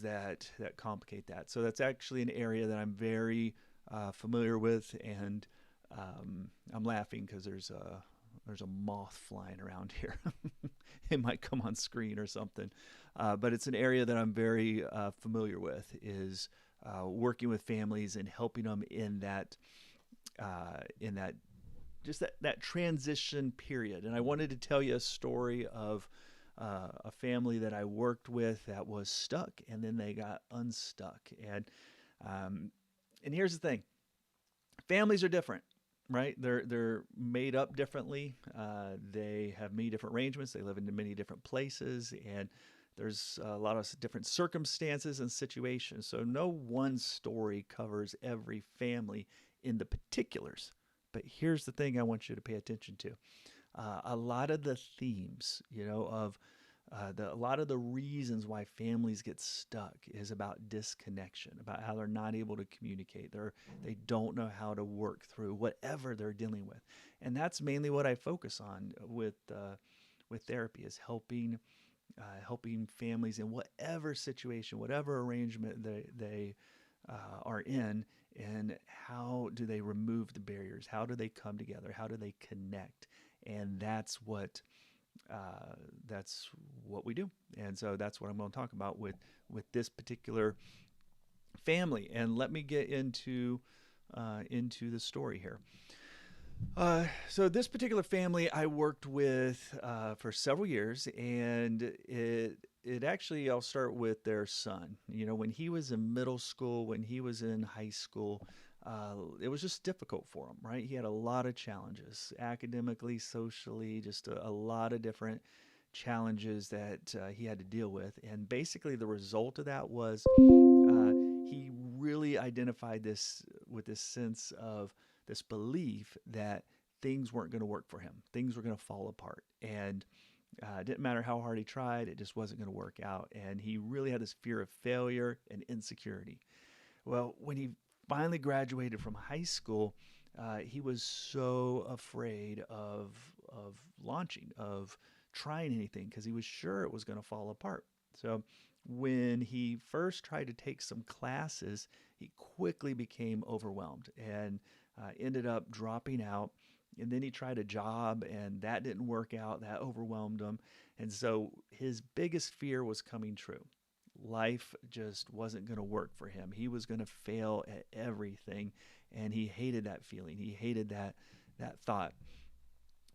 that complicate that. So that's actually an area that I'm very familiar with, and I'm laughing because there's a moth flying around here. It might come on screen or something, but it's an area that I'm very familiar with. Is working with families and helping them in that just that transition period. And I wanted to tell you a story of a family that I worked with that was stuck, and then they got unstuck. Um, and here's the thing: families are different, right? They're made up differently. They have many different arrangements. They live in many different places, and there's a lot of different circumstances and situations. So no one story covers every family in the particulars. But here's the thing I want you to pay attention to. A lot of the themes, of a lot of the reasons why families get stuck is about disconnection, about how they're not able to communicate. They don't know how to work through whatever they're dealing with, and that's mainly what I focus on with therapy is helping families in whatever situation, whatever arrangement they are in, and how do they remove the barriers? How do they come together? How do they connect? And uh, that's what we do. And so that's what I'm going to talk about with this particular family. And let me get into the story here. So this particular family I worked with for several years, and it actually I'll start with their son. When he was in middle school, when he was in high school, it was just difficult for him, right? He had a lot of challenges academically, socially, just a lot of different challenges that he had to deal with, and basically the result of that was he really identified this with this sense of this belief that things weren't going to work for him. Things were going to fall apart. And it didn't matter how hard he tried, it just wasn't going to work out. And he really had this fear of failure and insecurity. Well, when he finally graduated from high school, he was so afraid of launching, of trying anything, because he was sure it was going to fall apart. So when he first tried to take some classes, he quickly became overwhelmed and ended up dropping out. And then he tried a job, and that didn't work out. That overwhelmed him. And so his biggest fear was coming true. Life just wasn't going to work for him. He was going to fail at everything, and he hated that feeling. He hated that thought.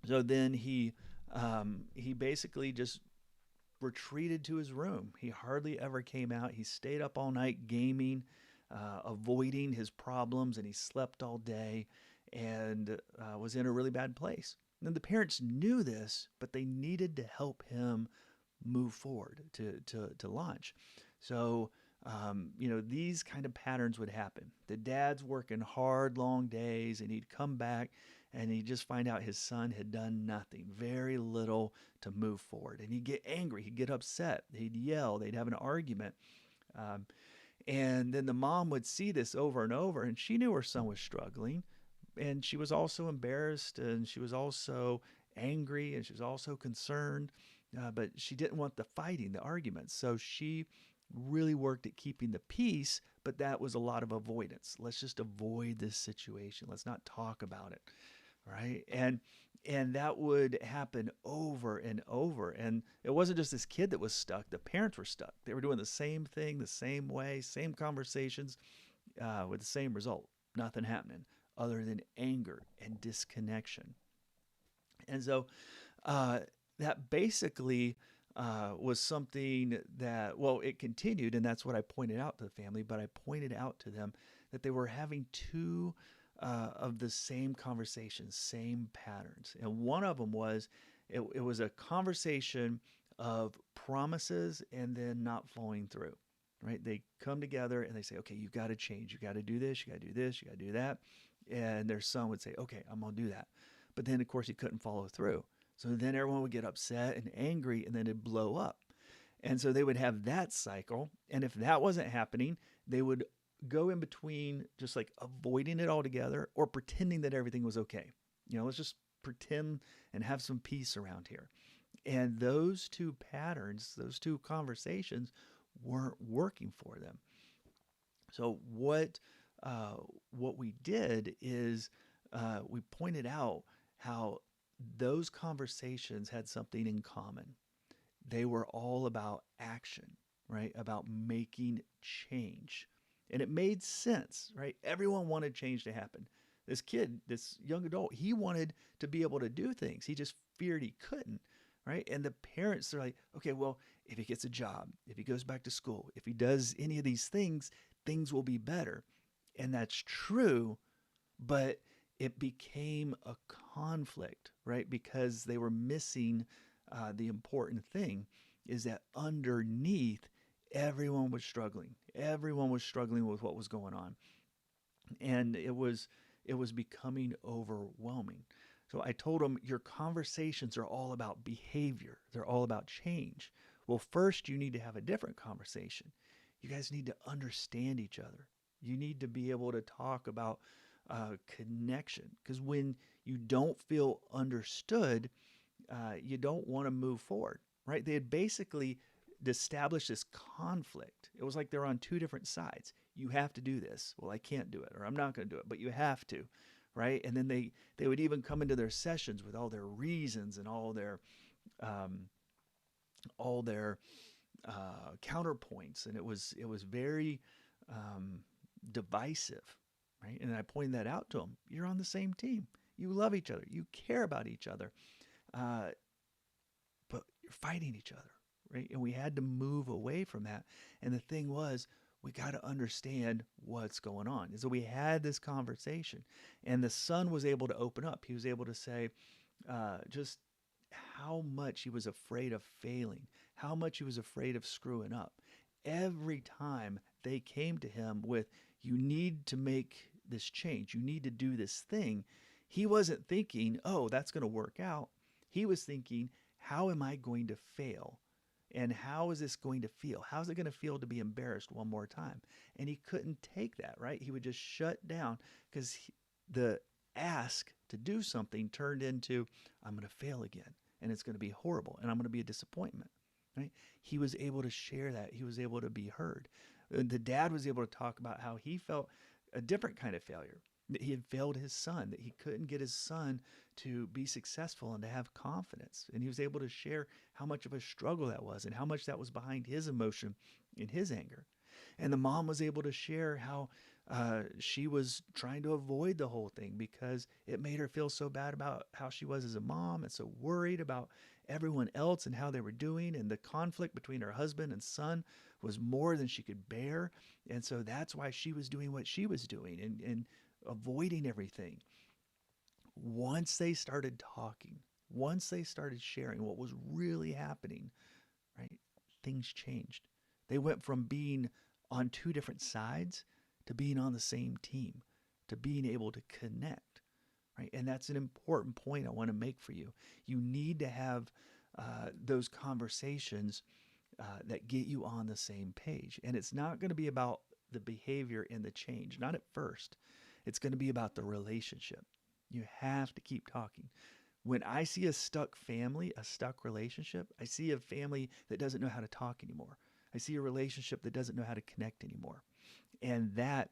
So then he basically just retreated to his room. He hardly ever came out. He stayed up all night gaming, avoiding his problems, and he slept all day and was in a really bad place. And the parents knew this, but they needed to help him move forward to launch. So, these kind of patterns would happen. The dad's working hard, long days, and he'd come back and he'd just find out his son had done nothing, very little to move forward. And he'd get angry, he'd get upset, he'd yell, they'd have an argument. Um, and then the mom would see this over and over, and she knew her son was struggling. And she was also embarrassed, and she was also angry, and she was also concerned. But she didn't want the fighting, the arguments. So she really worked at keeping the peace, but that was a lot of avoidance. Let's just avoid this situation. Let's not talk about it, right? And that would happen over and over. And it wasn't just this kid that was stuck. The parents were stuck. They were doing the same thing, the same way, same conversations, with the same result. Nothing happening other than anger and disconnection. And so uh, that basically was something that, well, it continued, and that's what I pointed out to the family. But I pointed out to them that they were having two of the same conversations, same patterns. And one of them was it was a conversation of promises and then not following through. Right? They come together and they say, okay, you've got to change. You got to do this. You got to do this. You got to do that. And their son would say, okay, I'm going to do that. But then, of course, he couldn't follow through. So then everyone would get upset and angry, and then it'd blow up. And so they would have that cycle. And if that wasn't happening, they would go in between just like avoiding it altogether or pretending that everything was okay. Let's just pretend and have some peace around here. And those two patterns, those two conversations weren't working for them. So uh, what we did is we pointed out how those conversations had something in common. They were all about action, right? About making change. And it made sense, right? Everyone wanted change to happen. This kid, this young adult, he wanted to be able to do things. He just feared he couldn't, right? And the parents are like, okay, well, if he gets a job, if he goes back to school, if he does any of these things, things will be better. And that's true, but it became a conflict, right? Because they were missing the important thing is that underneath, everyone was struggling. Everyone was struggling with what was going on, and it was becoming overwhelming. So I told them your conversations are all about behavior. They're all about change. Well, first you need to have a different conversation. You guys need to understand each other. You need to be able to talk about connection, because when you don't feel understood, you don't want to move forward, right? They had basically established this conflict. It was like they're on two different sides. You have to do this. Well, I can't do it, or I'm not going to do it, but you have to, right? And then they would even come into their sessions with all their reasons and um, all their counterpoints, and it was very um, divisive, right? And I pointed that out to them. You're on the same team. You love each other. You care about each other. Uh, but you're fighting each other, right? And we had to move away from that. And the thing was, we got to understand what's going on. And so we had this conversation, and the son was able to open up. He was able to say just how much he was afraid of failing, how much he was afraid of screwing up. Every time they came to him with, you need to make this change, you need to do this thing, he wasn't thinking, oh, that's going to work out. He was thinking, how am I going to fail? And how is this going to feel? How's it going to feel to be embarrassed one more time? And he couldn't take that, right? He would just shut down because the ask to do something turned into, I'm going to fail again and it's going to be horrible and I'm going to be a disappointment, right? He was able to share that. He was able to be heard. The dad was able to talk about how he felt a different kind of failure. That he had failed his son, that he couldn't get his son to be successful and to have confidence. And he was able to share how much of a struggle that was and how much that was behind his emotion and his anger. And the mom was able to share how she was trying to avoid the whole thing because it made her feel so bad about how she was as a mom and so worried about everyone else and how they were doing. And the conflict between her husband and son was more than she could bear. And so that's why she was doing what she was doing and avoiding everything. Once they started talking, once they started sharing what was really happening, right, things changed. They went from being on two different sides to being on the same team, to being able to connect, right? And that's an important point I want to make for you. You need to have those conversations that get you on the same page. And it's not going to be about the behavior and the change, not at first. It's going to be about the relationship. You have to keep talking. When I see a stuck family, a stuck relationship, I see a family that doesn't know how to talk anymore. I see a relationship that doesn't know how to connect anymore. And that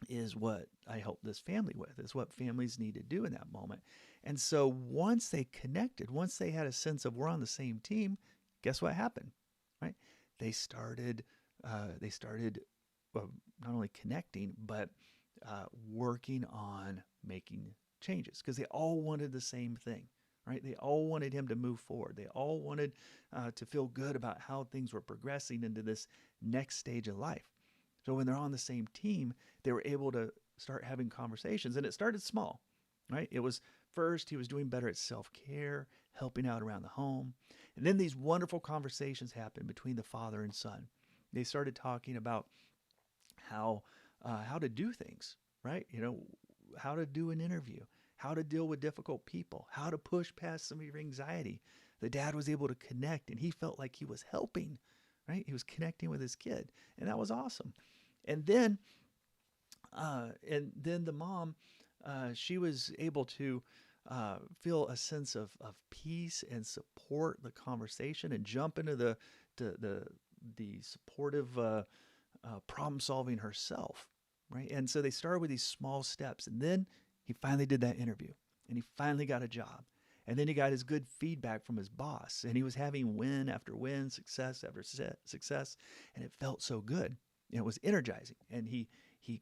is what I help this family with, is what families need to do in that moment. And so once they connected, once they had a sense of we're on the same team, guess what happened, right? They started, they started not only connecting, but working on making changes because they all wanted the same thing, right? They all wanted him to move forward. They all wanted to feel good about how things were progressing into this next stage of life. So when they're on the same team, they were able to start having conversations, and it started small, right? It was first he was doing better at self-care, helping out around the home, and then these wonderful conversations happened between the father and son. They started talking about how to do things, right? You know, how to do an interview, how to deal with difficult people, how to push past some of your anxiety. The dad was able to connect, and he felt like he was helping, right? He was connecting with his kid, and that was awesome. And then, the mom, she was able to feel a sense of peace and support the conversation and jump into the the supportive problem solving herself, right? And so they started with these small steps, and then he finally did that interview, and he finally got a job, and then he got his good feedback from his boss, and he was having win after win, success after success, and it felt so good. And it was energizing, and he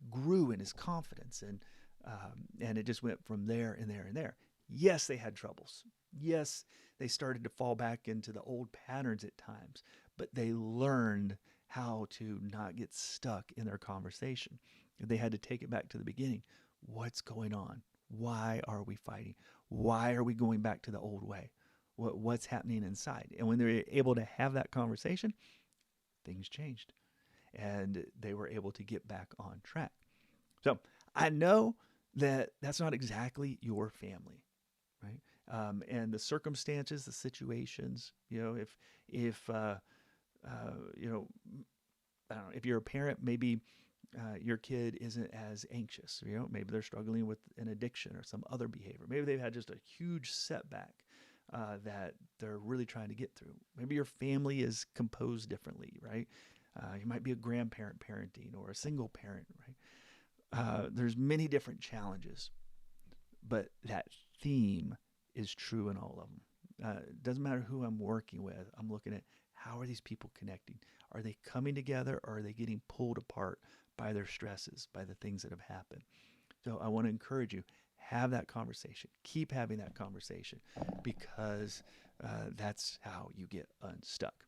grew in his confidence, and it just went from there and there and there. Yes, they had troubles. Yes, they started to fall back into the old patterns at times, but they learned how to not get stuck in their conversation. They had to take it back to the beginning. What's going on? Why are we fighting? Why are we going back to the old way? What's happening inside? And when they're able to have that conversation, things changed, and they were able to get back on track. So I know that that's not exactly your family, right? And the circumstances, the situations, if you know, I don't know, if you're a parent, maybe your kid isn't as anxious. Maybe they're struggling with an addiction or some other behavior. Maybe they've had just a huge setback that they're really trying to get through. Maybe your family is composed differently, right? You might be a grandparent parenting or a single parent, right? There's many different challenges, but that theme is true in all of them. It doesn't matter who I'm working with. I'm looking at how are these people connecting? Are they coming together, or are they getting pulled apart by their stresses, by the things that have happened? So I want to encourage you, have that conversation. Keep having that conversation, because that's how you get unstuck.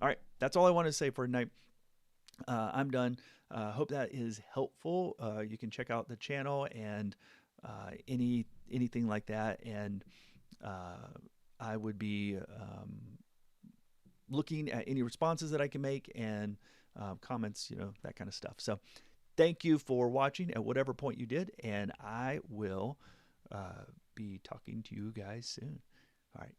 All right, that's all I want to say for tonight. I'm done. Hope that is helpful. You can check out the channel and anything like that, and I would be looking at any responses that I can make, and comments, that kind of stuff. So thank you for watching at whatever point you did, and I will be talking to you guys soon. All right.